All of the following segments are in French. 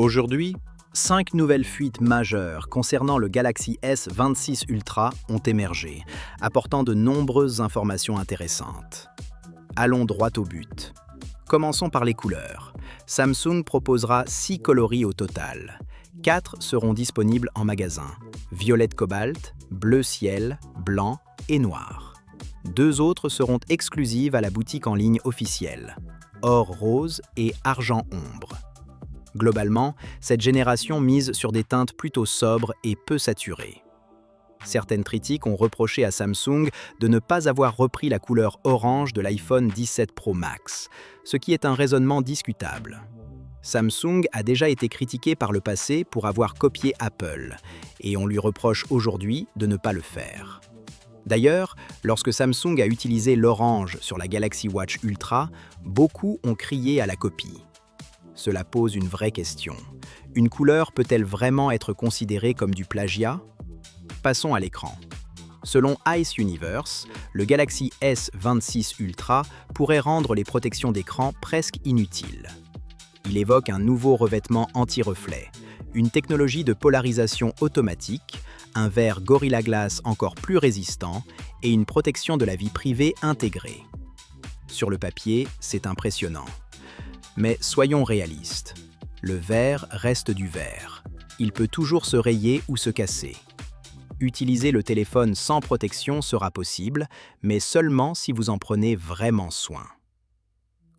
Aujourd'hui, 5 nouvelles fuites majeures concernant le Galaxy S26 Ultra ont émergé, apportant de nombreuses informations intéressantes. Allons droit au but. Commençons par les couleurs. Samsung proposera 6 coloris au total. 4 seront disponibles en magasin: violette cobalt, bleu ciel, blanc et noir. 2 autres seront exclusives à la boutique en ligne officielle: or rose et argent ombre. Globalement, cette génération mise sur des teintes plutôt sobres et peu saturées. Certaines critiques ont reproché à Samsung de ne pas avoir repris la couleur orange de l'iPhone 17 Pro Max, ce qui est un raisonnement discutable. Samsung a déjà été critiqué par le passé pour avoir copié Apple, et on lui reproche aujourd'hui de ne pas le faire. D'ailleurs, lorsque Samsung a utilisé l'orange sur la Galaxy Watch Ultra, beaucoup ont crié à la copie. Cela pose une vraie question. Une couleur peut-elle vraiment être considérée comme du plagiat? Passons à l'écran. Selon Ice Universe, le Galaxy S26 Ultra pourrait rendre les protections d'écran presque inutiles. Il évoque un nouveau revêtement anti-reflet, une technologie de polarisation automatique, un verre Gorilla Glass encore plus résistant et une protection de la vie privée intégrée. Sur le papier, c'est impressionnant. Mais soyons réalistes. Le verre reste du verre. Il peut toujours se rayer ou se casser. Utiliser le téléphone sans protection sera possible, mais seulement si vous en prenez vraiment soin.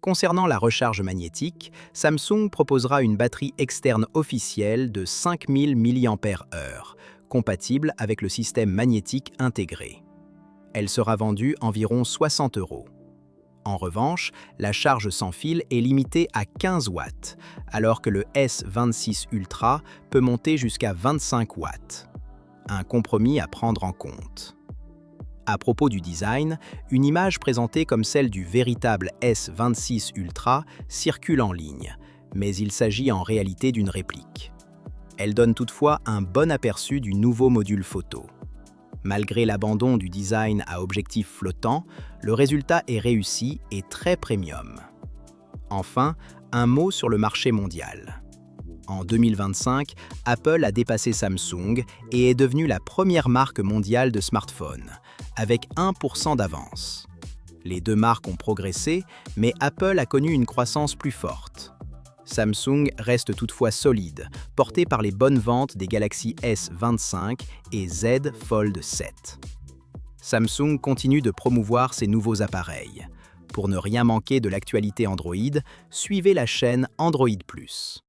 Concernant la recharge magnétique, Samsung proposera une batterie externe officielle de 5000 mAh, compatible avec le système magnétique intégré. Elle sera vendue environ 60 €. En revanche, la charge sans fil est limitée à 15 watts, alors que le S26 Ultra peut monter jusqu'à 25 watts. Un compromis à prendre en compte. À propos du design, une image présentée comme celle du véritable S26 Ultra circule en ligne, mais il s'agit en réalité d'une réplique. Elle donne toutefois un bon aperçu du nouveau module photo. Malgré l'abandon du design à objectif flottant, le résultat est réussi et très premium. Enfin, un mot sur le marché mondial. En 2025, Apple a dépassé Samsung et est devenue la première marque mondiale de smartphones, avec 1% d'avance. Les deux marques ont progressé, mais Apple a connu une croissance plus forte. Samsung reste toutefois solide, porté par les bonnes ventes des Galaxy S25 et Z Fold 7. Samsung continue de promouvoir ses nouveaux appareils. Pour ne rien manquer de l'actualité Android, suivez la chaîne Android+.